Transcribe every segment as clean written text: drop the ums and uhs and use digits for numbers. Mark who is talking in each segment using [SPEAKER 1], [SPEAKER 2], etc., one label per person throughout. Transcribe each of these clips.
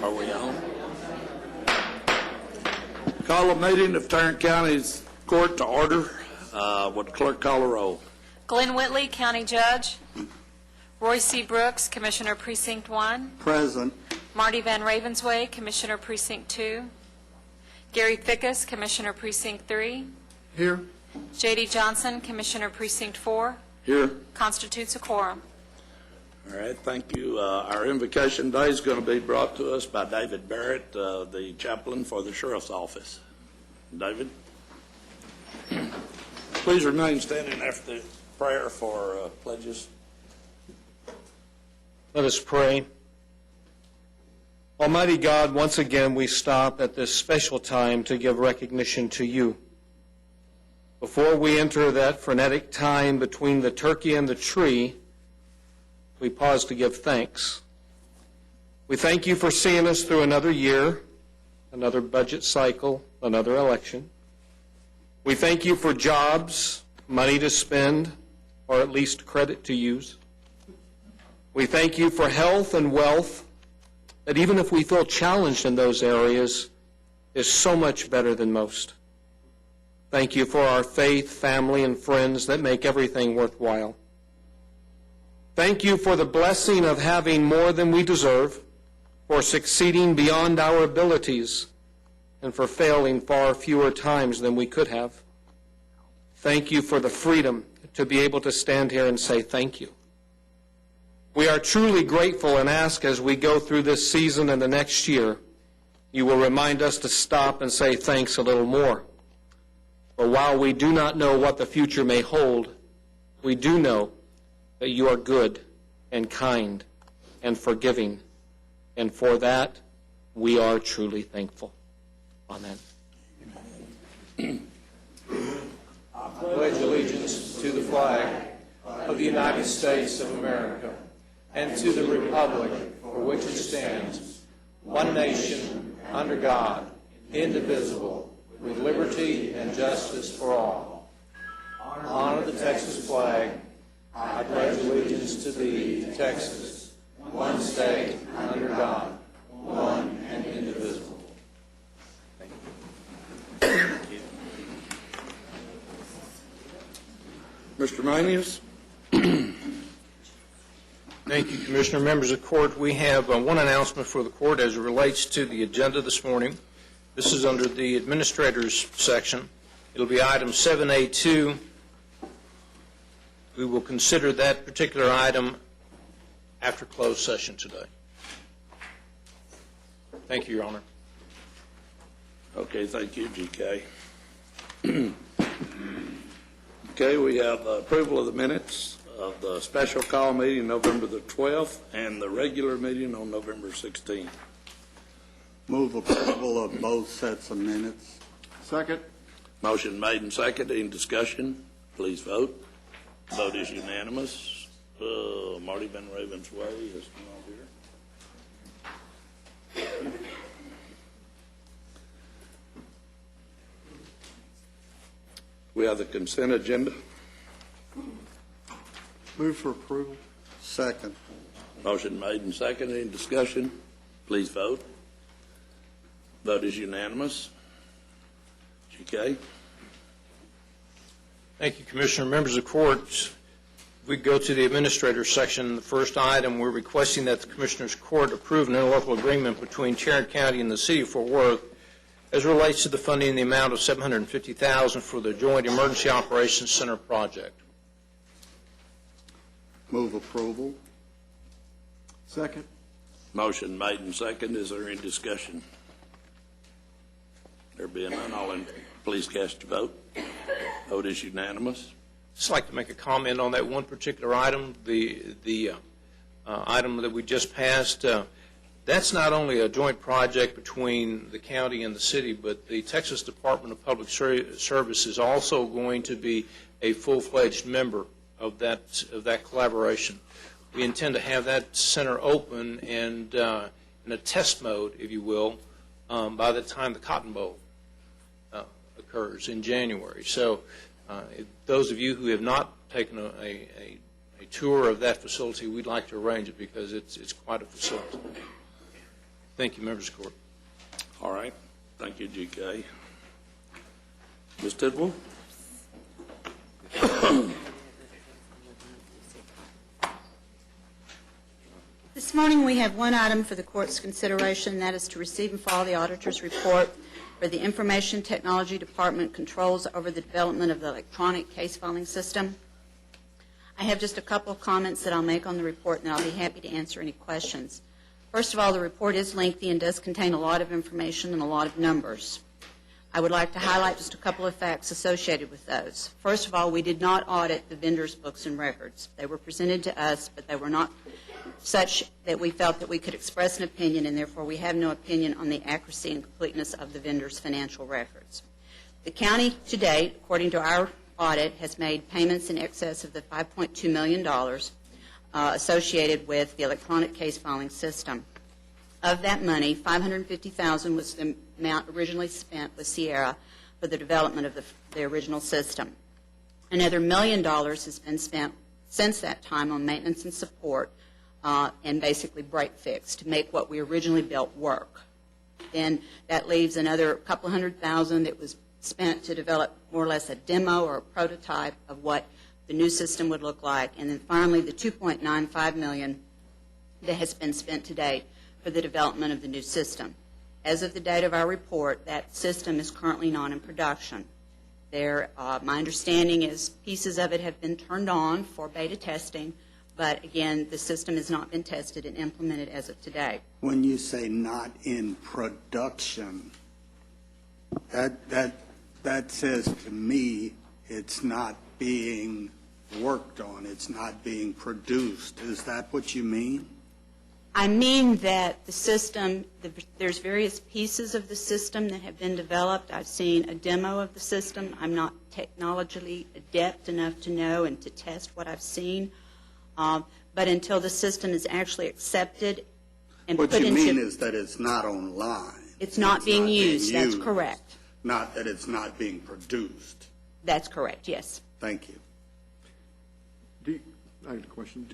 [SPEAKER 1] Are we on? Call a meeting of Tarrant County's Court to order. Would the clerk call a roll?
[SPEAKER 2] Glenn Whitley, County Judge. Roy C. Brooks, Commissioner Precinct 1.
[SPEAKER 3] Present.
[SPEAKER 2] Marty Van Ravensway, Commissioner Precinct 2. Gary Fickus, Commissioner Precinct 3.
[SPEAKER 3] Here.
[SPEAKER 2] J.D. Johnson, Commissioner Precinct 4.
[SPEAKER 1] Here.
[SPEAKER 2] Constitutes a quorum.
[SPEAKER 1] All right, thank you. Our invocation day is going to be brought to us by David Barrett, the chaplain for the Sheriff's Office. David? Please remain standing after the prayer for pledges.
[SPEAKER 4] Let us pray. Almighty God, once again we stop at this special time to give recognition to you. Before we enter that frenetic time between the turkey and the tree, we pause to give thanks. We thank you for seeing us through another year, another budget cycle, another election. We thank you for jobs, money to spend, or at least credit to use. We thank you for health and wealth that even if we feel challenged in those areas, is so much better than most. Thank you for our faith, family, and friends that make everything worthwhile. Thank you for the blessing of having more than we deserve, for succeeding beyond our abilities, and for failing far fewer times than we could have. Thank you for the freedom to be able to stand here and say thank you. We are truly grateful and ask as we go through this season and the next year, you will remind us to stop and say thanks a little more. For while we do not know what the future may hold, we do know that you are good and kind and forgiving, and for that we are truly thankful. Amen.
[SPEAKER 5] I pledge allegiance to the flag of the United States of America and to the republic for which it stands, one nation, under God, indivisible, with liberty and justice for all. Honor the Texas flag. I pledge allegiance to thee, Texas, one state, under God, one and indivisible.
[SPEAKER 1] Thank you. Mr. Manius?
[SPEAKER 5] Thank you, Commissioner. Members of the court, we have one announcement for the court as it relates to the agenda this morning. This is under the administrator's section. It'll be item 7A2. We will consider that particular item after closed session today. Thank you, Your Honor.
[SPEAKER 1] Okay, thank you, GK. Okay, we have approval of the minutes of the special call meeting November the 12th and the regular meeting on November 16th.
[SPEAKER 3] Move approval of both sets of minutes.
[SPEAKER 6] Second.
[SPEAKER 1] Motion made and seconded. In discussion, please vote. Vote is unanimous. Marty Van Ravensway is not here. We have the consent agenda.
[SPEAKER 3] Move for approval. Second.
[SPEAKER 1] Motion made and seconded. In discussion, please vote. Vote is unanimous. GK.
[SPEAKER 5] Thank you, Commissioner. Members of the court, we go to the administrator's section. The first item, we're requesting that the Commissioner's Court approve an interlocal agreement between Tarrant County and the City of Fort Worth as it relates to the funding in the amount of $750,000 for the Joint Emergency Operations Center project.
[SPEAKER 3] Move approval.
[SPEAKER 6] Second.
[SPEAKER 1] Motion made and seconded. Is there any discussion? There being none, all in, please cast your vote. Vote is unanimous.
[SPEAKER 5] I'd just like to make a comment on that one particular item, the item that we just passed. That's not only a joint project between the county and the city, but the Texas Department of Public Service is also going to be a full-fledged member of that collaboration. We intend to have that center open and in a test mode, if you will, by the time the Cotton Bowl occurs in January. So those of you who have not taken a tour of that facility, we'd like to arrange it because it's quite a facility. Thank you, members of the court.
[SPEAKER 1] All right. Thank you, GK. Ms. Tidwell?
[SPEAKER 7] This morning, we have one item for the court's consideration, and that is to receive and file the auditor's report for the Information Technology Department controls over the development of the electronic case filing system. I have just a couple of comments that I'll make on the report, and I'll be happy to answer any questions. First of all, the report is lengthy and does contain a lot of information and a lot of numbers. I would like to highlight just a couple of facts associated with those. First of all, we did not audit the vendor's books and records. They were presented to us, but they were not such that we felt that we could express an opinion, and therefore we have no opinion on the accuracy and completeness of the vendor's financial records. The county to date, according to our audit, has made payments in excess of the $5.2 million associated with the electronic case filing system. Of that money, $550,000 was the amount originally spent with Sierra for the development of the original system. Another $1 million has been spent since that time on maintenance and support and basically break fix to make what we originally built work. Then that leaves another couple $100,000 that was spent to develop more or less a demo or a prototype of what the new system would look like. And then finally, the $2.95 million that has been spent to date for the development of the new system. As of the date of our report, that system is currently not in production. My understanding is pieces of it have been turned on for beta testing, but again, the system has not been tested and implemented as of today.
[SPEAKER 3] When you say not in production, that says to me it's not being worked on, it's not being produced. Is that what you mean?
[SPEAKER 7] I mean that the system, there's various pieces of the system that have been developed. I've seen a demo of the system. I'm not technologically adept enough to know and to test what I've seen. But until the system is actually accepted and put into...
[SPEAKER 3] What you mean is that it's not online.
[SPEAKER 7] It's not being used. That's correct.
[SPEAKER 3] Not that it's not being produced.
[SPEAKER 7] That's correct, yes.
[SPEAKER 3] Thank you.
[SPEAKER 6] I have a question.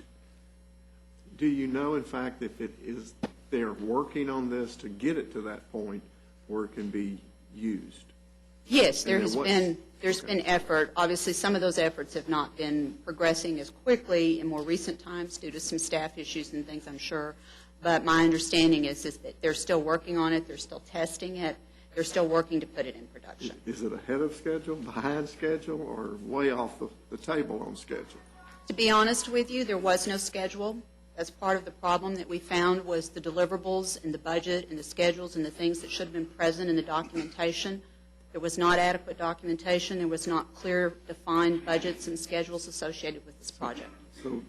[SPEAKER 6] Do you know, in fact, if it is they're working on this to get it to that point where it can be used?
[SPEAKER 7] Yes, there's
[SPEAKER 6] Okay.
[SPEAKER 7] been effort. Obviously, some of those efforts have not been progressing as quickly in more recent times due to some staff issues and things, I'm sure. But my understanding is that they're still working on it, they're still testing it, they're still working to put it in production.
[SPEAKER 6] Is it ahead of schedule, behind schedule, or way off the table on schedule?
[SPEAKER 7] To be honest with you, there was no schedule. That's part of the problem that we found was the deliverables and the budget and the schedules and the things that should have been present in the documentation. There was not adequate documentation. There was not clear, defined budgets and schedules associated with this project.
[SPEAKER 6] So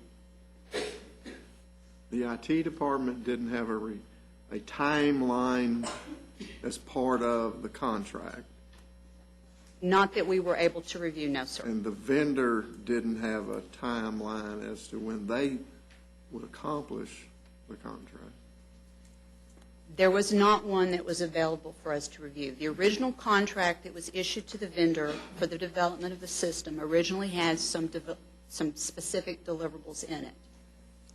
[SPEAKER 6] the IT department didn't have a timeline as part of the contract,
[SPEAKER 7] Not that we were able to review, no, sir.
[SPEAKER 6] and the vendor didn't have a timeline as to when they would accomplish the contract.
[SPEAKER 7] There was not one that was available for us to review. The original contract that was issued to the vendor for the development of the system originally had some specific deliverables in it.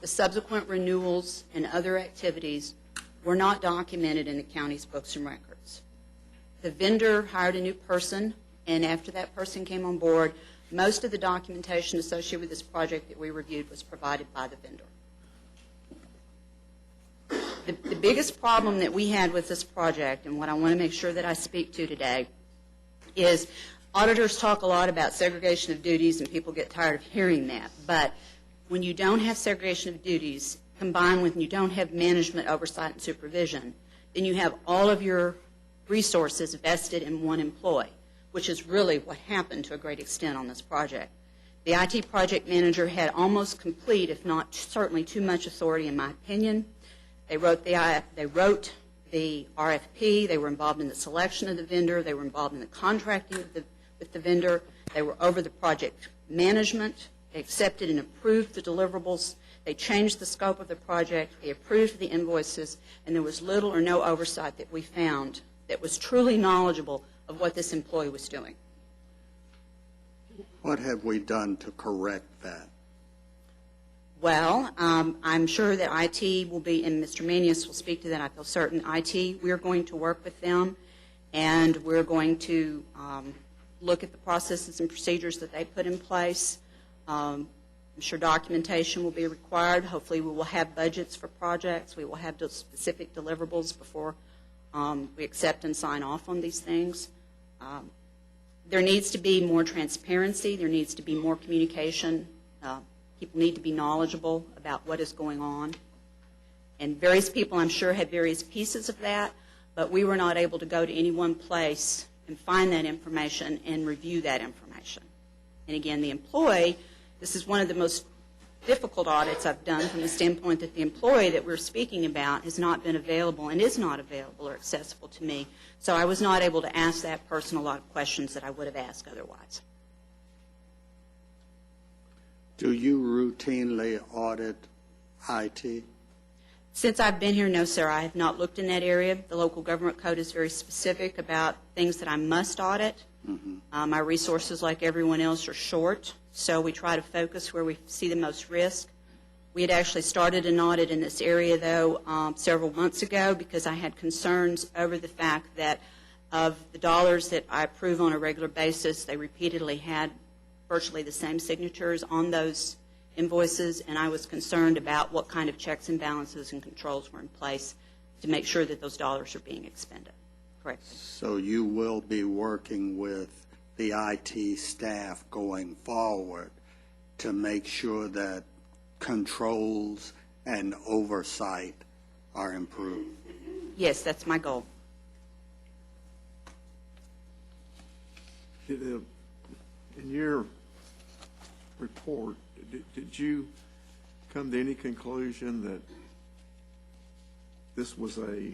[SPEAKER 7] The subsequent renewals and other activities were not documented in the county's books and records. The vendor hired a new person, and after that person came on board, most of the documentation associated with this project that we reviewed was provided by the vendor. The biggest problem that we had with this project, and what I want to make sure that I speak to today, is auditors talk a lot about segregation of duties, and people get tired of hearing that. But when you don't have segregation of duties, combined with when you don't have management oversight and supervision, then you have all of your resources vested in one employee, which is really what happened to a great extent on this project. The IT project manager had almost complete, if not certainly too much authority, in my opinion. They wrote the RFP. They were involved in the selection of the vendor. They were involved in the contracting with the vendor. They were over the project management. They accepted and approved the deliverables. They changed the scope of the project. They approved the invoices. And there was little or no oversight that we found that was truly knowledgeable of what this employee was doing.
[SPEAKER 3] What have we done to correct that?
[SPEAKER 7] Well, I'm sure that IT will be, and Mr. Manius will speak to that, I feel certain. IT, we're going to work with them, and we're going to look at the processes and procedures that they put in place. I'm sure documentation will be required. Hopefully, we will have budgets for projects. We will have those specific deliverables before we accept and sign off on these things. There needs to be more transparency. There needs to be more communication. People need to be knowledgeable about what is going on. And various people, I'm sure, have various pieces of that, but we were not able to go to any one place and find that information and review that information. And again, the employee, this is one of the most difficult audits I've done from the standpoint that the employee that we're speaking about has not been available and is not available or accessible to me. So I was not able to ask that person a lot of questions that I would have asked otherwise.
[SPEAKER 3] Do you routinely audit IT?
[SPEAKER 7] Since I've been here, no, sir, I have not looked in that area. The local government code is very specific about things that I must audit. My resources, like everyone else, are short, so we try to focus where we see the most risk. We had actually started an audit in this area, though, several months ago because I had concerns over the fact that of the dollars that I approve on a regular basis, they repeatedly had virtually the same signatures on those invoices, and I was concerned about what kind of checks and balances and controls were in place to make sure that those dollars are being expended correctly.
[SPEAKER 3] So you will be working with the IT staff going forward to make sure that controls and oversight are improved?
[SPEAKER 7] Yes, that's my goal.
[SPEAKER 6] In your report, did you come to any conclusion that this was a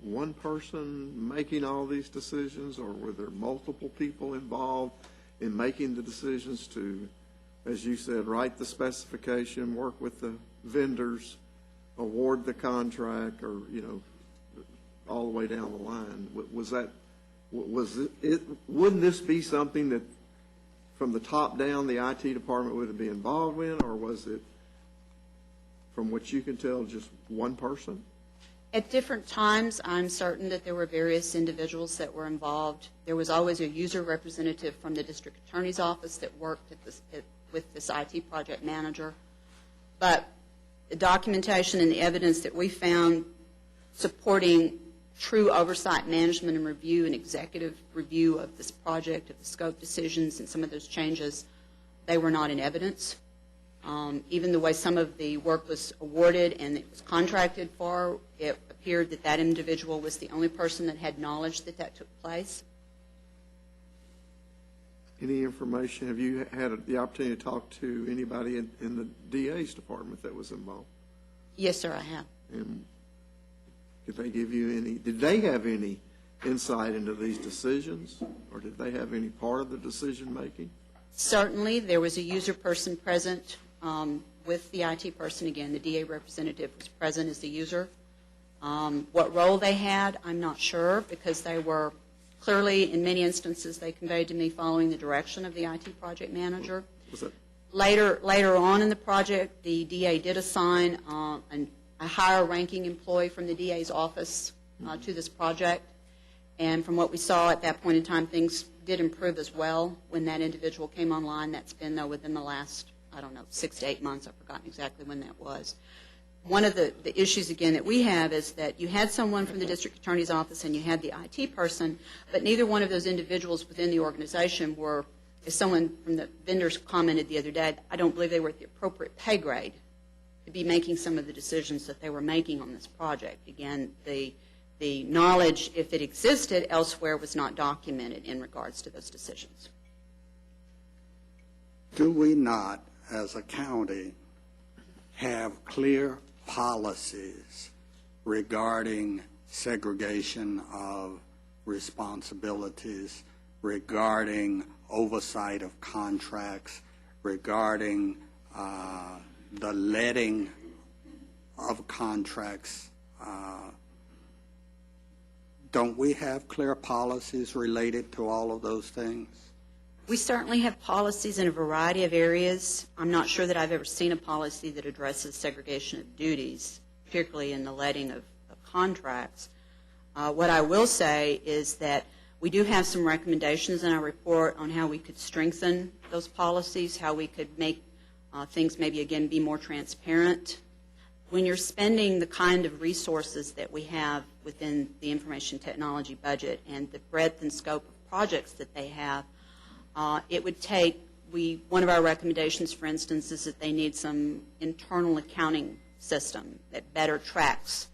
[SPEAKER 6] one person making all these decisions, or were there multiple people involved in making the decisions to, as you said, write the specification, work with the vendors, award the contract, or, you know, all the way down the line? Wouldn't this be something that from the top down the IT department would be involved in, or was it, from what you can tell, just one person?
[SPEAKER 7] At different times, I'm certain that there were various individuals that were involved. There was always a user representative from the district attorney's office that worked with this IT project manager. But the documentation and the evidence that we found supporting true oversight, management, and review and executive review of this project, of the scope decisions and some of those changes, they were not in evidence. Even the way some of the work was awarded and it was contracted for, it appeared that that individual was the only person that had knowledge that that took place.
[SPEAKER 6] Any information, have you had the opportunity to talk to anybody in the DA's department that was involved?
[SPEAKER 7] Yes, sir, I have.
[SPEAKER 6] And did they give you did they have any insight into these decisions, or did they have any part of the decision making?
[SPEAKER 7] Certainly, there was a user person present with the IT person. Again, the DA representative was present as the user. What role they had, I'm not sure, because they were clearly, in many instances, they conveyed to me following the direction of the IT project manager.
[SPEAKER 6] Was that
[SPEAKER 7] Later on in the project, the DA did assign a higher ranking employee from the DA's office to this project. And from what we saw at that point in time, things did improve as well when that individual came online. That's been, though, within the last, 6 to 8 months. I've forgotten exactly when that was. One of the issues, again, that we have is that you had someone from the district attorney's office and you had the IT person, but neither one of those individuals within the organization were, as someone from the vendors commented the other day, I don't believe they were at the appropriate pay grade to be making some of the decisions that they were making on this project. Again, the knowledge, if it existed elsewhere, was not documented in regards to those decisions.
[SPEAKER 3] Do we not, as a county, have clear policies regarding segregation of responsibilities, regarding oversight of contracts, regarding the letting of contracts? Don't we have clear policies related to all of those things?
[SPEAKER 7] We certainly have policies in a variety of areas. I'm not sure that I've ever seen a policy that addresses segregation of duties, particularly in the letting of contracts. What I will say is that we do have some recommendations in our report on how we could strengthen those policies, how we could make things maybe, again, be more transparent. When you're spending the kind of resources that we have within the information technology budget and the breadth and scope of projects that they have, it would take, one of our recommendations, for instance, is that they need some internal accounting system that better tracks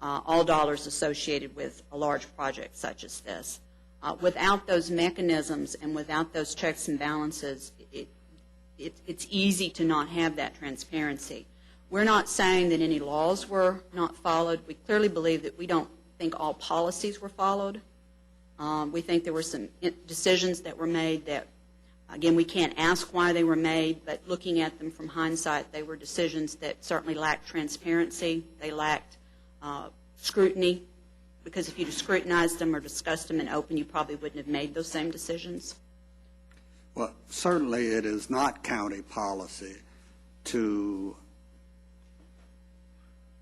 [SPEAKER 7] all dollars associated with a large project such as this. Without those mechanisms and without those checks and balances, it's easy to not have that transparency. We're not saying that any laws were not followed. We clearly believe that we don't think all policies were followed. We think there were some decisions that were made that, again, we can't ask why they were made, but looking at them from hindsight, they were decisions that certainly lacked transparency. They lacked scrutiny, because if you'd scrutinized them or discussed them in open, you probably wouldn't have made those same decisions.
[SPEAKER 3] Well, certainly it is not county policy to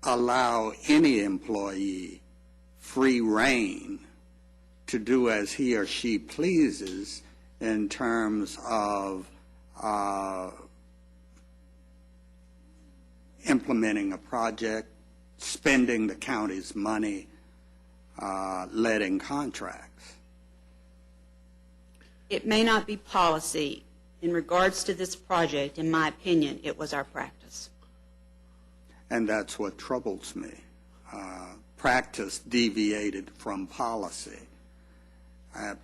[SPEAKER 3] allow any employee free rein to do as he or she pleases in terms of implementing a project, spending the county's money, letting contracts.
[SPEAKER 7] It may not be policy. In regards to this project, in my opinion, it was our practice.
[SPEAKER 3] And that's what troubles me. Practice deviated from policy.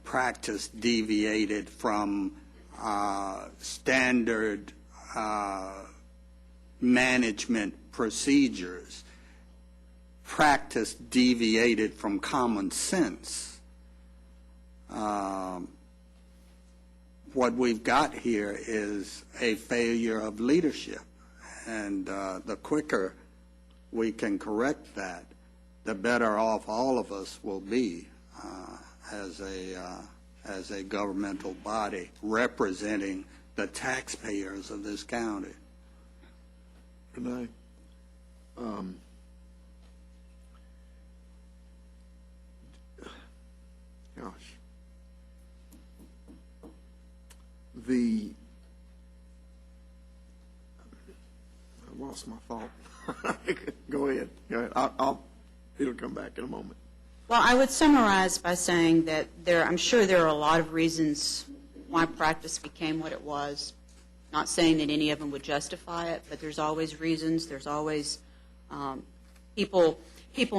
[SPEAKER 3] Practice deviated from standard management procedures. Practice deviated from common sense. What we've got here is a failure of leadership, and the quicker we can correct that, the better off all of us will be as a governmental body representing the taxpayers of this county.
[SPEAKER 6] Renee, gosh, I lost my thought. Go ahead. It'll come back in a moment.
[SPEAKER 7] Well, I would summarize by saying that I'm sure there are a lot of reasons why practice became what it was. Not saying that any of them would justify it, but there's always reasons. There's always people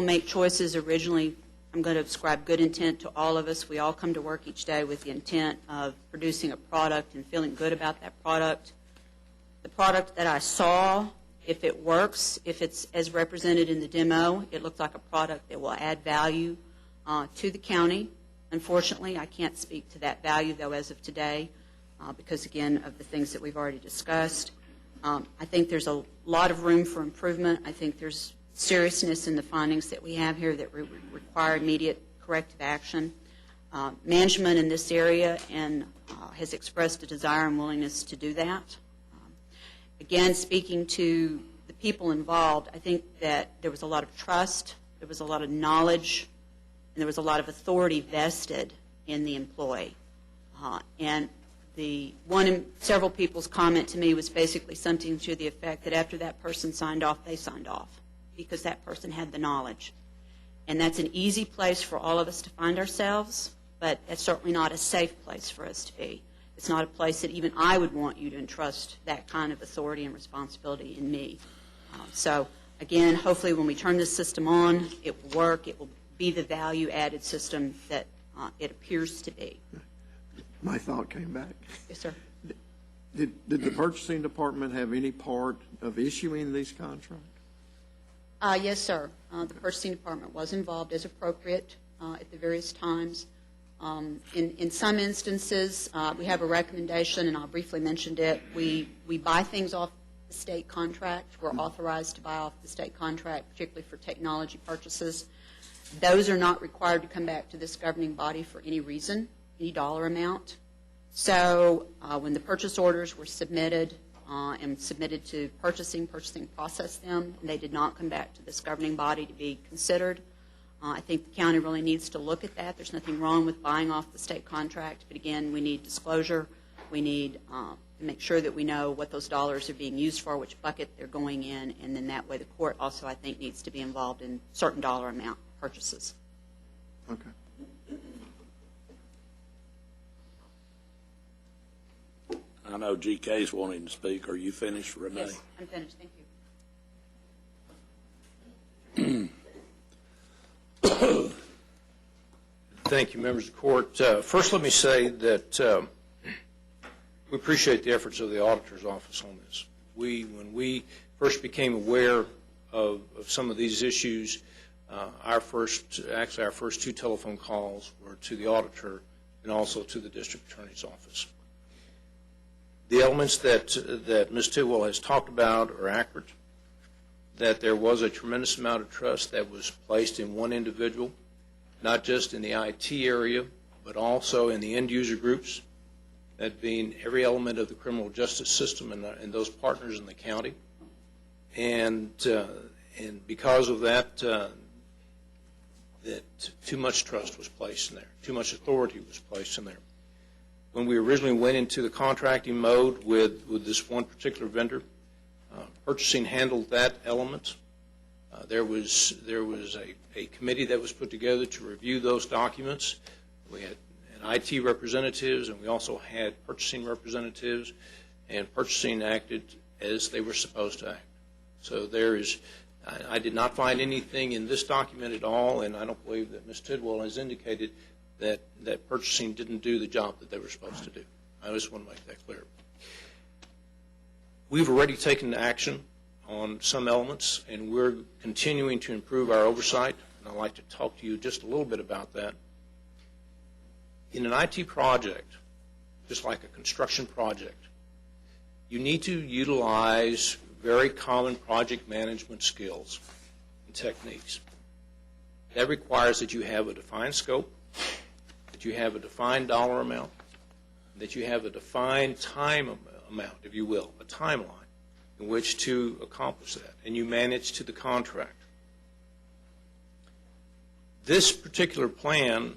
[SPEAKER 7] make choices originally. I'm going to ascribe good intent to all of us. We all come to work each day with the intent of producing a product and feeling good about that product. The product that I saw, if it works, if it's as represented in the demo, it looks like a product that will add value to the county. Unfortunately, I can't speak to that value, though, as of today, because, again, of the things that we've already discussed. I think there's a lot of room for improvement. I think there's seriousness in the findings that we have here that require immediate corrective action. Management in this area has expressed a desire and willingness to do that. Again, speaking to the people involved, I think that there was a lot of trust, there was a lot of knowledge, and there was a lot of authority vested in the employee. And several people's comment to me was basically something to the effect that after that person signed off, they signed off, because that person had the knowledge. And that's an easy place for all of us to find ourselves, but it's certainly not a safe place for us to be. It's not a place that even I would want you to entrust that kind of authority and responsibility in me. So, again, hopefully when we turn this system on, it will work. It will be the value-added system that it appears to be.
[SPEAKER 6] My thought came back.
[SPEAKER 7] Yes, sir.
[SPEAKER 6] Did the purchasing department have any part of issuing these contracts?
[SPEAKER 7] Yes, sir. The purchasing department was involved as appropriate at the various times. In some instances, we have a recommendation, and I'll briefly mention it. We buy things off the state contract. We're authorized to buy off the state contract, particularly for technology purchases. Those are not required to come back to this governing body for any reason, any dollar amount. So when the purchase orders were submitted and submitted to purchasing processed them, and they did not come back to this governing body to be considered. I think the county really needs to look at that. There's nothing wrong with buying off the state contract, but again, we need disclosure. We need to make sure that we know what those dollars are being used for, which bucket they're going in, and then that way the court also, I think, needs to be involved in certain dollar amount purchases.
[SPEAKER 6] Okay.
[SPEAKER 1] I know GK's wanting to speak. Are you finished, Renee?
[SPEAKER 7] Yes, I'm finished. Thank you.
[SPEAKER 5] Thank you, members of the court. First, let me say that we appreciate the efforts of the auditor's office on this. When we first became aware of some of these issues, our first two telephone calls were to the auditor and also to the district attorney's office. The elements that Ms. Tidwell has talked about are accurate, that there was a tremendous amount of trust that was placed in one individual, not just in the IT area, but also in the end user groups, that being every element of the criminal justice system and those partners in the county. And because of that, that too much trust was placed in there, too much authority was placed in there. When we originally went into the contracting mode with this one particular vendor, purchasing handled that element. There was a committee that was put together to review those documents. We had IT representatives, and we also had purchasing representatives, and purchasing acted as they were supposed to act. So I did not find anything in this document at all, and I don't believe that Ms. Tidwell has indicated that purchasing didn't do the job that they were supposed to do. I just want to make that clear. We've already taken action on some elements, and we're continuing to improve our oversight, and I'd like to talk to you just a little bit about that. In an IT project, just like a construction project, you need to utilize very common project management skills and techniques. That requires that you have a defined scope, that you have a defined dollar amount, that you have a defined time amount, if you will, a timeline in which to accomplish that, and you manage to the contract. This particular plan,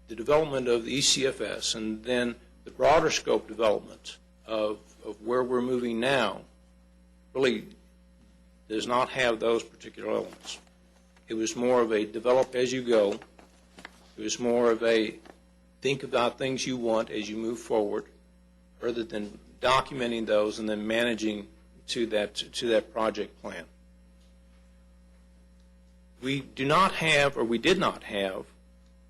[SPEAKER 5] the development of the ECFS, and then the broader scope development of where we're moving now, really does not have those particular elements. It was more of a develop as you go. It was more of a think about things you want as you move forward, rather than documenting those and then managing to that project plan. We do not have, or we did not have,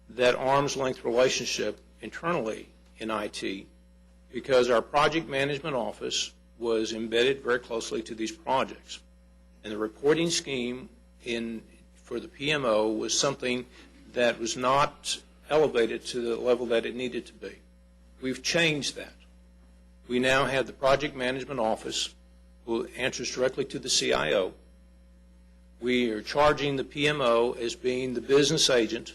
[SPEAKER 5] that arm's length relationship internally in IT, because our project management office was embedded very closely to these projects. And the reporting scheme for the PMO was something that was not elevated to the level that it needed to be. We've changed that. We now have the project management office who answers directly to the CIO. We are charging the PMO as being the business agent,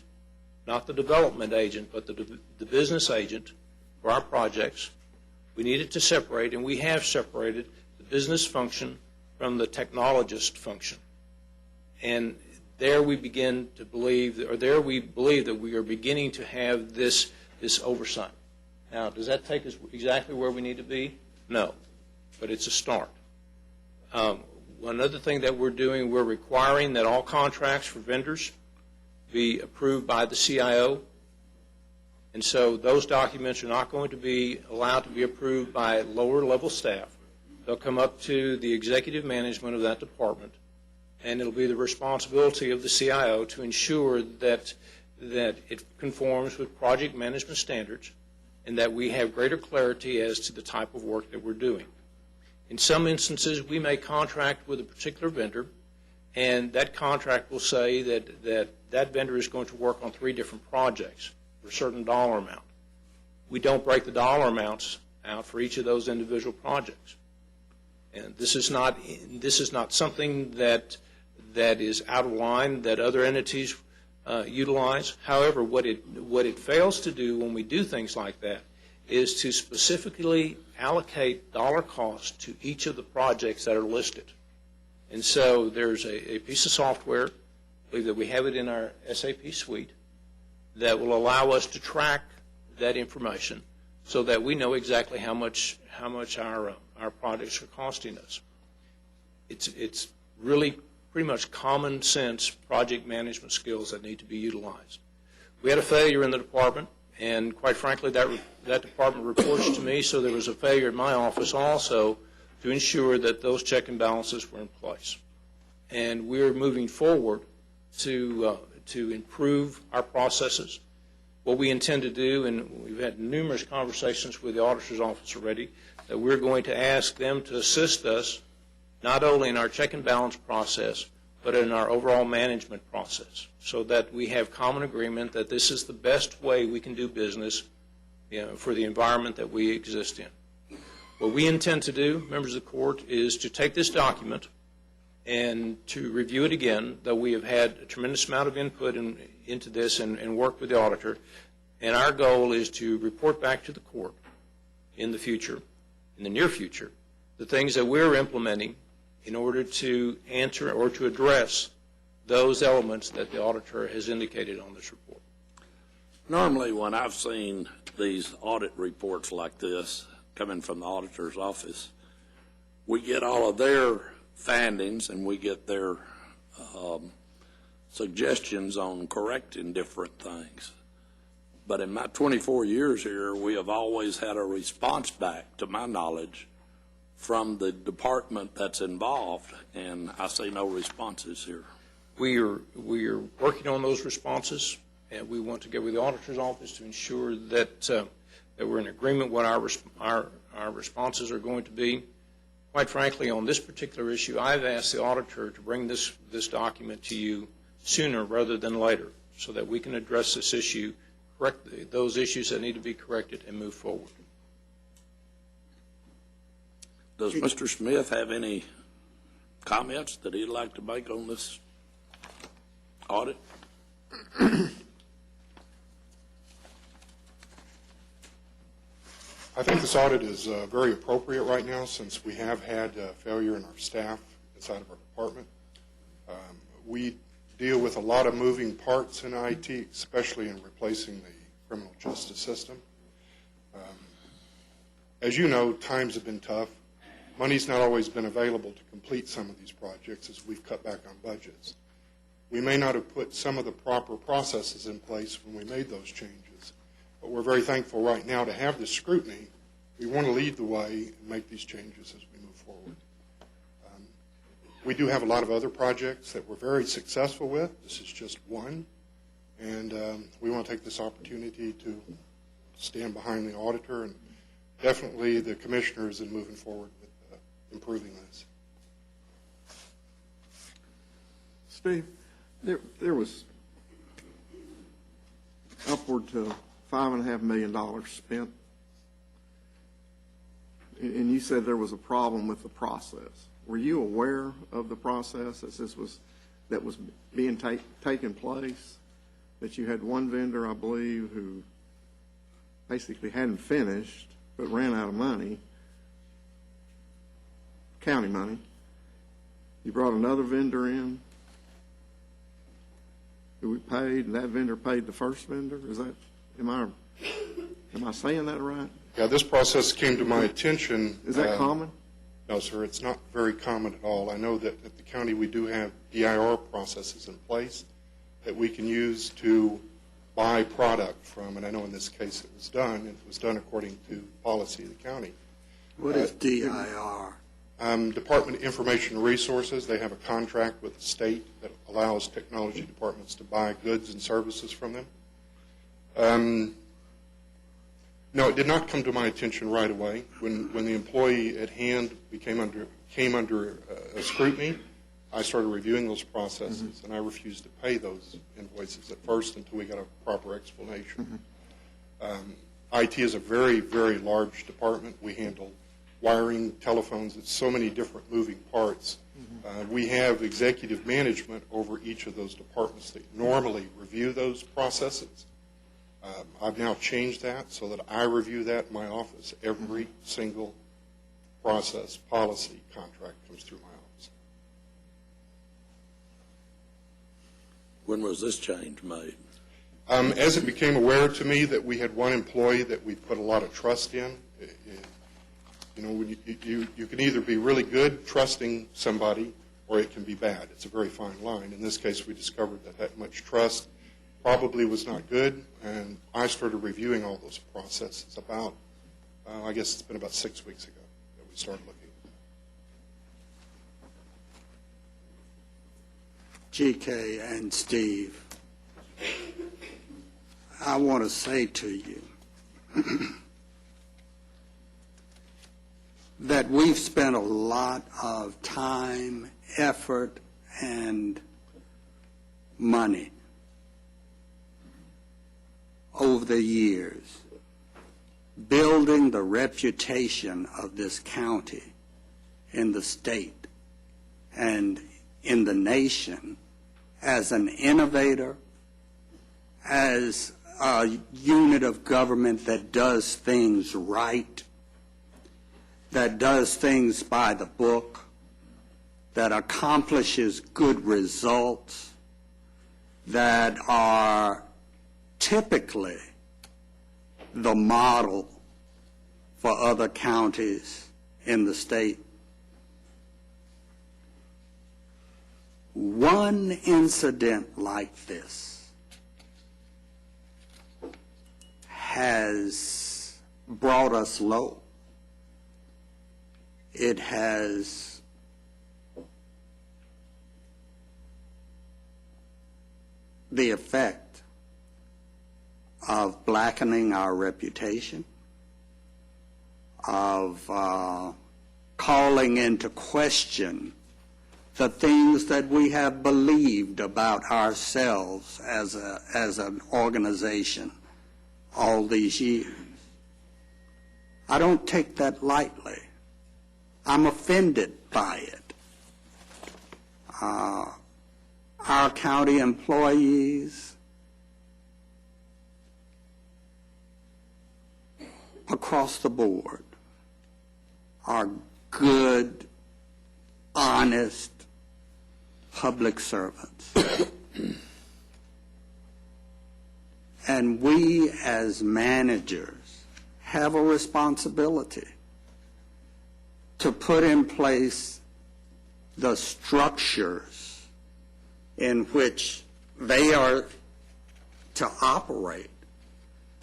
[SPEAKER 5] not the development agent, but the business agent for our projects. We needed to separate, and we have separated the business function from the technologist function. And there we begin to believe, or there we believe that we are beginning to have this oversight. Now, does that take us exactly where we need to be? No, but it's a start. One other thing that we're doing, we're requiring that all contracts for vendors be approved by the CIO. And so those documents are not going to be allowed to be approved by lower level staff. They'll come up to the executive management of that department, and it'll be the responsibility of the CIO to ensure that it conforms with project management standards and that we have greater clarity as to the type of work that we're doing. In some instances, we may contract with a particular vendor, and that contract will say that vendor is going to work on 3 different projects for a certain dollar amount. We don't break the dollar amounts out for each of those individual projects. And this is not something that is out of line that other entities utilize. However, what it fails to do when we do things like that is to specifically allocate dollar cost to each of the projects that are listed. And so there's a piece of software, I believe that we have it in our SAP suite, that will allow us to track that information so that we know exactly how much our projects are costing us. It's really pretty much common sense project management skills that need to be utilized. We had a failure in the department, and quite frankly, that department reports to me, so there was a failure in my office also to ensure that those check and balances were in place. And we're moving forward to improve our processes. What we intend to do, and we've had numerous conversations with the auditor's office already, that we're going to ask them to assist us not only in our check and balance process, but in our overall management process, so that we have common agreement that this is the best way we can do business, for the environment that we exist in. What we intend to do, members of the court, is to take this document and to review it again, though we have had a tremendous amount of input into this and work with the auditor. And our goal is to report back to the court in the future, in the near future, the things that we're implementing in order to answer or to address those elements that the auditor has indicated on this report.
[SPEAKER 1] Normally, when I've seen these audit reports like this coming from the auditor's office, we get all of their findings and we get their suggestions on correcting different things. But in my 24 years here, we have always had a response back, to my knowledge, from the department that's involved, and I see no responses here.
[SPEAKER 5] We are working on those responses, and we want to get with the auditor's office to ensure that that we're in agreement what our responses are going to be. Quite frankly, on this particular issue, I've asked the auditor to bring this document to you sooner rather than later, so that we can address this issue, correct those issues that need to be corrected, and move forward.
[SPEAKER 1] Does Mr. Smith have any comments that he'd like to make on this audit?
[SPEAKER 8] I think this audit is very appropriate right now, since we have had failure in our staff inside of our department. We deal with a lot of moving parts in IT, especially in replacing the criminal justice system. As you know, times have been tough. Money's not always been available to complete some of these projects as we've cut back on budgets. We may not have put some of the proper processes in place when we made those changes, but we're very thankful right now to have this scrutiny. We want to lead the way and make these changes as we move forward. We do have a lot of other projects that we're very successful with. This is just one, and we want to take this opportunity to stand behind the auditor and definitely the commissioners in moving forward with improving this.
[SPEAKER 6] Steve, there was upward to $5.5 million spent, and you said there was a problem with the process. Were you aware of the process as that was being taking place? That you had one vendor, I believe, who basically hadn't finished but ran out of money, county money. You brought another vendor in who we paid, and that vendor paid the first vendor. Is that, am I saying that right?
[SPEAKER 8] Yeah, this process came to my attention.
[SPEAKER 6] Is that common?
[SPEAKER 8] No, sir, it's not very common at all. I know that at the county we do have DIR processes in place that we can use to buy product from, and I know in this case it was done according to policy of the county.
[SPEAKER 3] What is DIR?
[SPEAKER 8] Department of Information Resources. They have a contract with the state that allows technology departments to buy goods and services from them. No, it did not come to my attention right away. When the employee at hand came under scrutiny, I started reviewing those processes, and I refused to pay those invoices at first until we got a proper explanation. IT is a very, very large department. We handle wiring, telephones. It's so many different moving parts. We have executive management over each of those departments that normally review those processes. I've now changed that so that I review that in my office. Every single process, policy, contract comes through my office.
[SPEAKER 1] When was this change made?
[SPEAKER 8] As it became aware to me that we had one employee that we put a lot of trust in, you know, when you can either be really good trusting somebody or it can be bad. It's a very fine line. In this case, we discovered that much trust probably was not good, and I started reviewing all those processes about, I guess it's been about 6 weeks ago that we started looking.
[SPEAKER 3] GK and Steve, I want to say to you that we've spent a lot of time, effort, and money over the years building the reputation of this county in the state and in the nation as an innovator, as a unit of government that does things right, that does things by the book, that accomplishes good results, that are typically the model for other counties in the state. One incident like this has brought us low. It has the effect of blackening our reputation, of calling into question the things that we have believed about ourselves as an organization all these years. I don't take that lightly. I'm offended by it. Our county employees across the board are good, honest public servants. And we as managers have a responsibility to put in place the structures in which they are to operate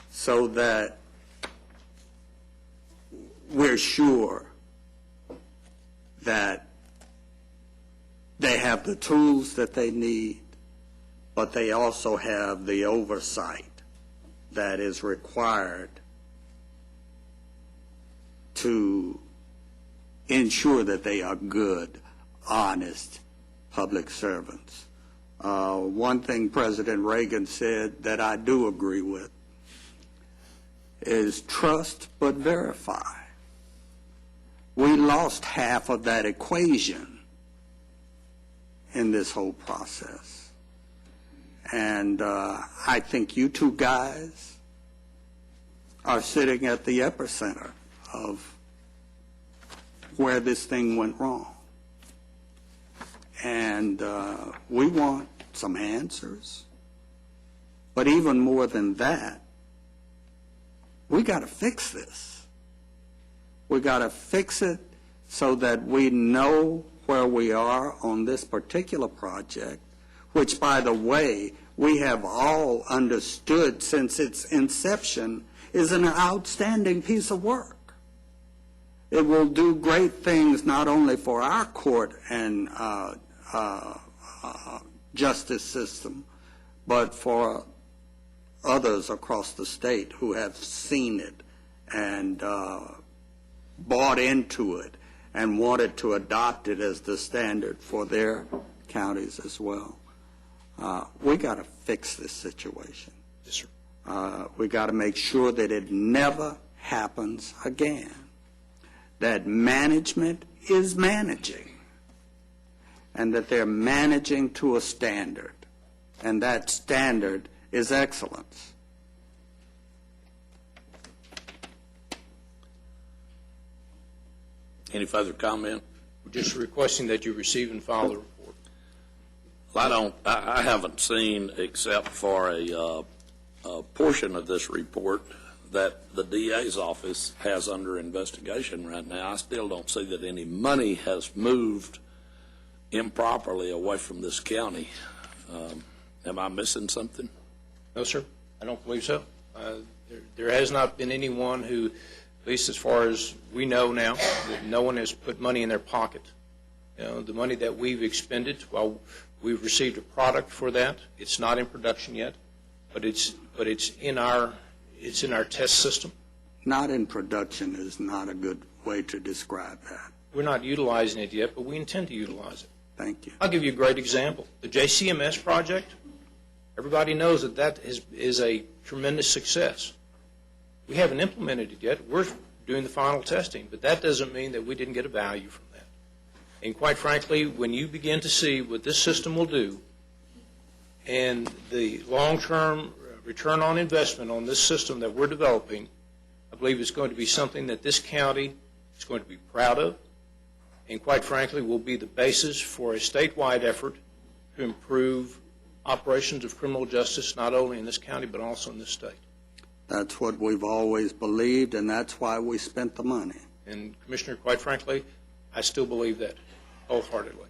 [SPEAKER 3] so that we're sure that they have the tools that they need, but they also have the oversight that is required to ensure that they are good, honest public servants. One thing President Reagan said that I do agree with is trust but verify. We lost half of that equation in this whole process. And I think you two guys are sitting at the epicenter of where this thing went wrong. And we want some answers. But even more than that, we got to fix this. We got to fix it so that we know where we are on this particular project, which, by the way, we have all understood since its inception is an outstanding piece of work. It will do great things not only for our court and justice system, but for others across the state who have seen it and bought into it and wanted to adopt it as the standard for their counties as well. We got to fix this situation.
[SPEAKER 5] Yes, sir.
[SPEAKER 3] We got to make sure that it never happens again, that management is managing, and that they're managing to a standard, and that standard is excellence.
[SPEAKER 1] Any further comment?
[SPEAKER 5] We're just requesting that you receive and file the report.
[SPEAKER 1] Well, I haven't seen, except for a portion of this report that the DA's office has under investigation right now. I still don't see that any money has moved improperly away from this county. Am I missing something?
[SPEAKER 5] No, sir, I don't believe so. There has not been anyone who, at least as far as we know now, that no one has put money in their pocket. You know, the money that we've expended, while we've received a product for that, it's not in production yet, but it's in our test system.
[SPEAKER 3] Not in production is not a good way to describe that.
[SPEAKER 5] We're not utilizing it yet, but we intend to utilize it.
[SPEAKER 3] Thank you.
[SPEAKER 5] I'll give you a great example. The JCMS project, everybody knows that is a tremendous success. We haven't implemented it yet. We're doing the final testing, but that doesn't mean that we didn't get a value from that. And quite frankly, when you begin to see what this system will do and the long-term return on investment on this system that we're developing, I believe it's going to be something that this county is going to be proud of, and quite frankly will be the basis for a statewide effort to improve operations of criminal justice, not only in this county but also in this state.
[SPEAKER 3] That's what we've always believed, and that's why we spent the money.
[SPEAKER 5] And Commissioner, quite frankly, I still believe that wholeheartedly.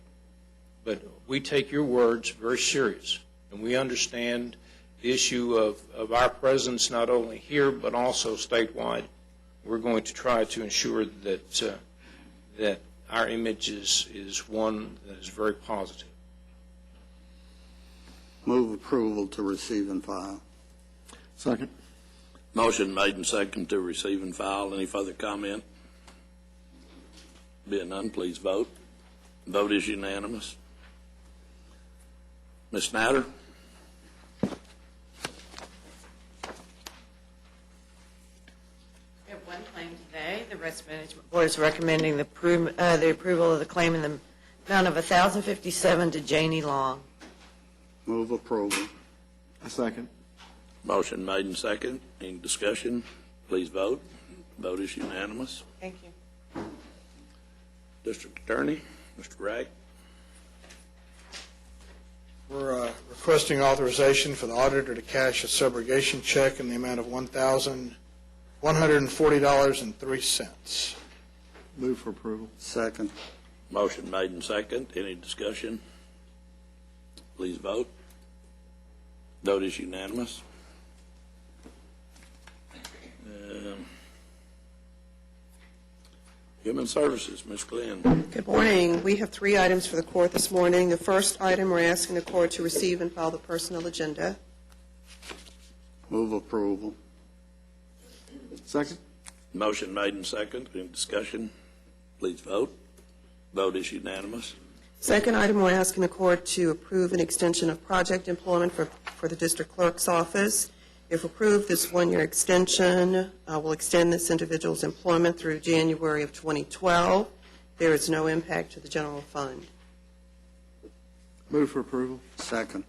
[SPEAKER 5] But we take your words very serious, and we understand the issue of our presence not only here but also statewide. We're going to try to ensure that our image is one that is very positive.
[SPEAKER 3] Move approval to receive and file.
[SPEAKER 6] Second.
[SPEAKER 1] Motion made and second to receive and file. Any further comment? Being none, please vote. Vote is unanimous. Ms. Snyder?
[SPEAKER 9] We have one claim today. The Risk Management Board is recommending the approval of the claim in the amount of $1,057 to Janie Long.
[SPEAKER 3] Move approval.
[SPEAKER 6] A second.
[SPEAKER 1] Motion made and second. Any discussion? Please vote. Vote is unanimous.
[SPEAKER 9] Thank you.
[SPEAKER 1] District Attorney, Mr. Wright.
[SPEAKER 10] We're requesting authorization for the auditor to cash a subrogation check in the amount of $1,140.03.
[SPEAKER 6] Move for approval.
[SPEAKER 3] Second.
[SPEAKER 1] Motion made and second. Any discussion? Please vote. Vote is unanimous. Human Services, Ms. Glenn.
[SPEAKER 11] Good morning. We have 3 items for the court this morning. The first item, we're asking the court to receive and file the personnel agenda.
[SPEAKER 3] Move approval.
[SPEAKER 6] Second.
[SPEAKER 1] Motion made and second. Any discussion? Please vote. Vote is unanimous.
[SPEAKER 11] Second item, we're asking the court to approve an extension of project employment for the district clerk's office. If approved, this 1-year extension will extend this individual's employment through January of 2012. There is no impact to the general fund.
[SPEAKER 6] Move for approval.
[SPEAKER 3] Second.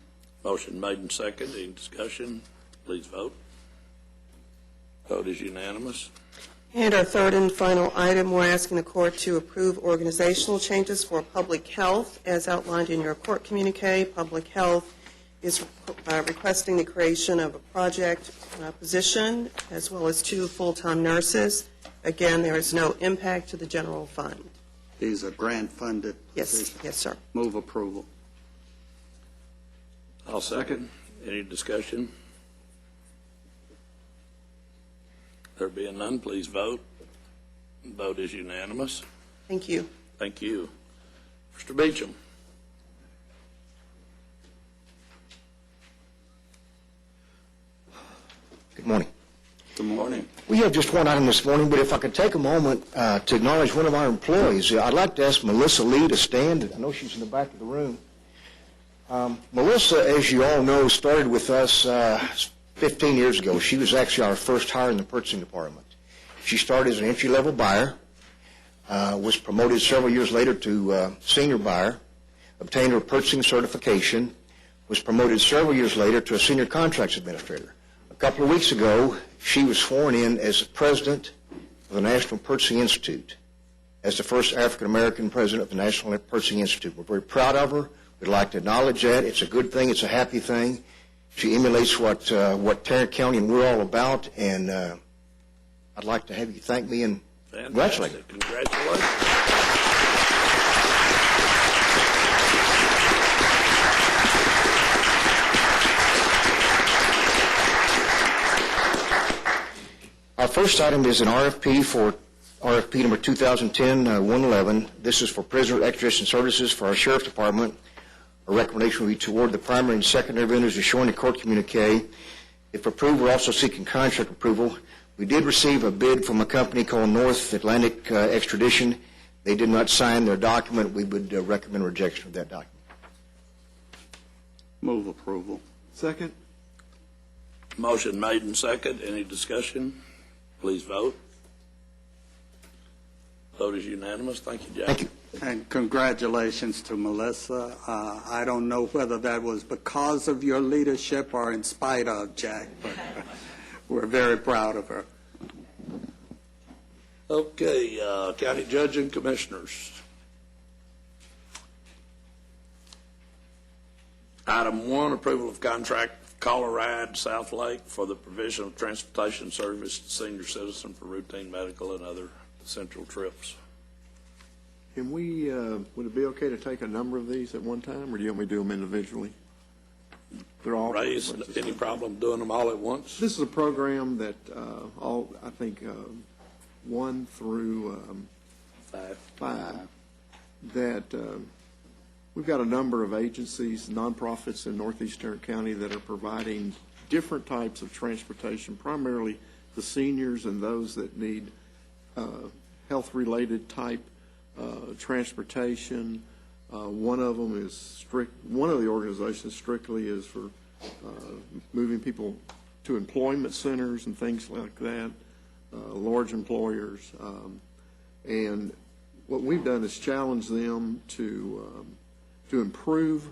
[SPEAKER 1] Motion made and second. Any discussion? Please vote. Vote is unanimous.
[SPEAKER 11] And our third and final item, we're asking the court to approve organizational changes for public health as outlined in your court communique. Public health is requesting the creation of a project position as well as 2 full-time nurses. Again, there is no impact to the general fund.
[SPEAKER 3] These are grant-funded
[SPEAKER 11] Yes,
[SPEAKER 3] positions.
[SPEAKER 11] yes, sir.
[SPEAKER 3] Move approval.
[SPEAKER 1] I'll second. Any discussion? There being none, please vote. Vote is unanimous.
[SPEAKER 11] Thank you.
[SPEAKER 1] Thank you. Mr. Beecham.
[SPEAKER 12] Good morning.
[SPEAKER 1] Good morning.
[SPEAKER 12] We have just one item this morning, but if I could take a moment to acknowledge one of our employees. I'd like to ask Melissa Lee to stand. I know she's in the back of the room. Melissa, as you all know, started with us 15 years ago. She was actually our first hire in the purchasing department. She started as an entry-level buyer, was promoted several years later to senior buyer, obtained her purchasing certification, was promoted several years later to a senior contracts administrator. A couple of weeks ago, she was sworn in as president of the National Purchasing Institute. as the first African-American president of the National Purchasing Institute. We're very proud of her. We'd like to acknowledge that. It's a good thing. It's a happy thing. She emulates what Tarrant County and we're all about, and I'd like to have you thank me and congratulate her.
[SPEAKER 1] Congratulations.
[SPEAKER 12] Our first item is an RFP for RFP number 2010-111. This is for prisoner extradition services for our Sheriff's Department. Our recommendation will be to award the primary and secondary vendors as shown in court communique. If approved, we're also seeking contract approval. We did receive a bid from a company called North Atlantic Extradition. They did not sign their document. We would recommend rejection of that document.
[SPEAKER 3] Move approval.
[SPEAKER 6] Second?
[SPEAKER 1] Motion made and second. Any discussion? Please vote. Vote is unanimous. Thank you, Jack.
[SPEAKER 12] Thank you.
[SPEAKER 3] And congratulations to Melissa. I don't know whether that was because of your leadership or in spite of, Jack, but we're very proud of her.
[SPEAKER 1] Okay, County Judge and Commissioners. Item 1, approval of contract Colorado South Lake for the provision of transportation service to senior citizens for routine medical and other essential trips.
[SPEAKER 6] Can we, would it be okay to take a number of these at one time, or do you want me to do them individually? They're all.
[SPEAKER 1] Ray, any problem doing them all at once?
[SPEAKER 6] This is a program that I think 1 through 5, that we've got a number of agencies, nonprofits in Northeast Tarrant County that are providing different types of transportation, primarily the seniors and those that need health-related type transportation. One of them is one of the organizations strictly is for moving people to employment centers and things like that, large employers. And what we've done is challenge them to improve,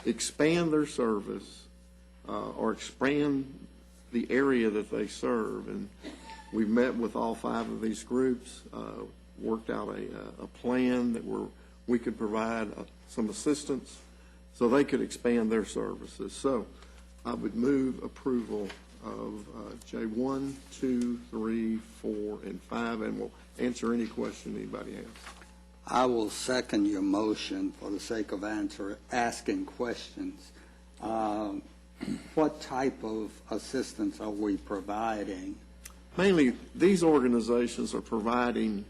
[SPEAKER 6] expand their service, or expand the area that they serve. And we've met with all 5 of these groups, worked out a plan that we could provide some assistance so they could expand their services. So I would move approval of J1, 2, 3, 4, and 5, and we'll answer any question anybody has.
[SPEAKER 3] I will second your motion for the sake of asking questions. What type of assistance are we providing?
[SPEAKER 6] Mainly, these organizations are providing,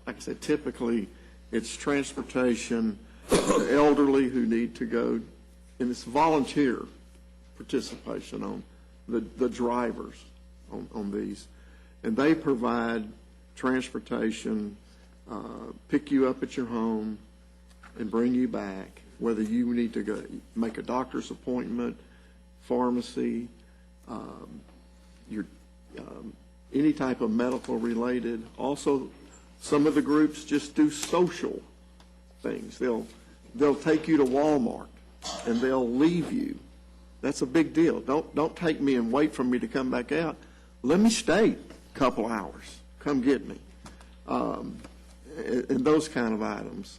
[SPEAKER 6] like I said, typically it's transportation, the elderly who need to go, and it's volunteer participation on the drivers on these. And they provide transportation, pick you up at your home and bring you back, whether you need to go make a doctor's appointment, pharmacy, any type of medical related. Also, some of the groups just do social things. They'll take you to Walmart and they'll leave you. That's a big deal. Don't take me and wait for me to come back out. Let me stay a couple hours. Come get me. And those kind of items.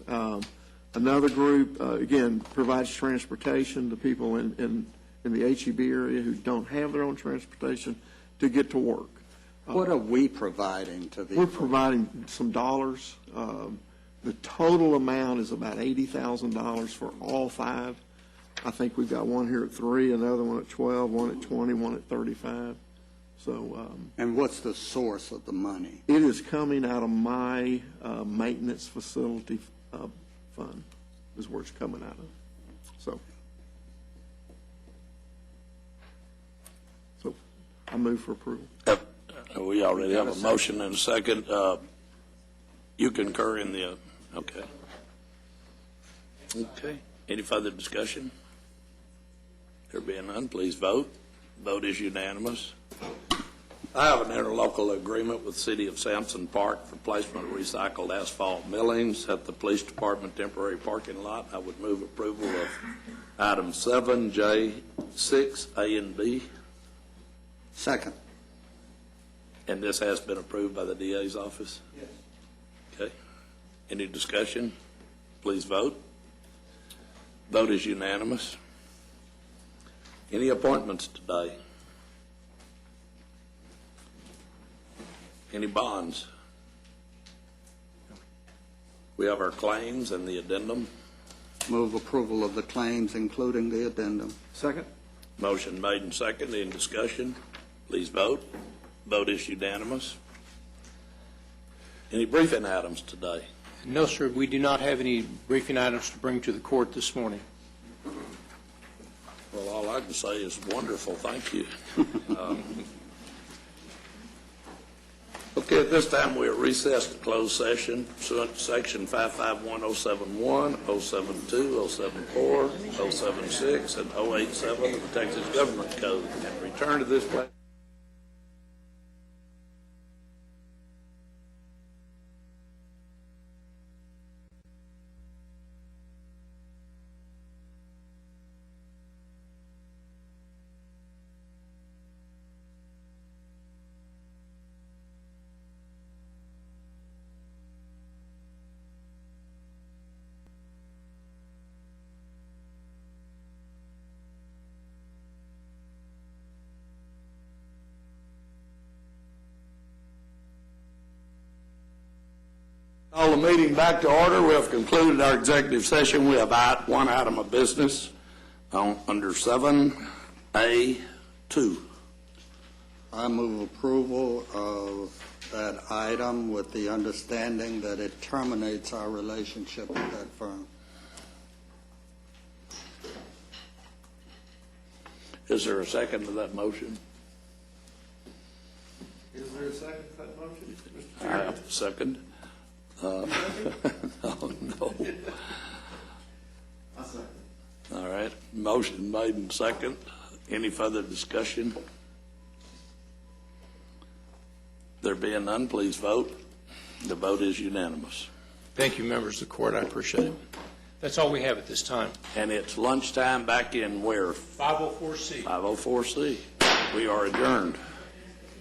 [SPEAKER 6] Another group, again, provides transportation to people in the HEB area who don't have their own transportation to get to work.
[SPEAKER 3] What are we providing to these?
[SPEAKER 6] We're providing some dollars. The total amount is about $80,000 for all 5. I think we've got one here at 3, another one at 12, one at 20, one at 35. So.
[SPEAKER 3] And what's the source of the money?
[SPEAKER 6] It is coming out of my maintenance facility fund is where it's coming out of. So I move for approval.
[SPEAKER 1] We already have a motion and a second. You concur in the, okay. Okay. Any further discussion? There being none, please vote. Vote is unanimous. I have an interlocal agreement with the City of Sampson Park for placement of recycled asphalt millings at the Police Department temporary parking lot. I would move approval of item 7J, 6, A, and B.
[SPEAKER 3] Second.
[SPEAKER 1] And this has been approved by the DA's office? Yes. Any discussion? Please vote. Vote is unanimous. Any appointments today? Any bonds? We have our claims and the addendum.
[SPEAKER 3] Move approval of the claims, including the addendum.
[SPEAKER 6] Second?
[SPEAKER 1] Motion made and seconded. In discussion? Please vote. Vote is unanimous. Any briefing items today?
[SPEAKER 5] No, sir, we do not have any briefing items to bring to the court this morning.
[SPEAKER 1] Well, all I can say is wonderful. Thank you. Okay, at this time, we are recessed to closed session pursuant to Section 551071, 072, 074, 076, and 087 of the Texas Government Code, and return to this place. Call the meeting back to order. We have concluded our executive session. We have one item of business under 7A2.
[SPEAKER 3] I move approval of that item with the understanding that it terminates our relationship with that firm.
[SPEAKER 1] Is there a second to that motion?
[SPEAKER 6] Is there a second to that motion, Mr.
[SPEAKER 1] I have a second. Oh, no. All right. Motion made and second. Any further discussion? There being none, please vote. The vote is unanimous.
[SPEAKER 5] Thank you, members of the court. I appreciate it. That's all we have at this time.
[SPEAKER 1] And it's lunchtime back in where?
[SPEAKER 5] 504C.
[SPEAKER 1] 504C. We are adjourned.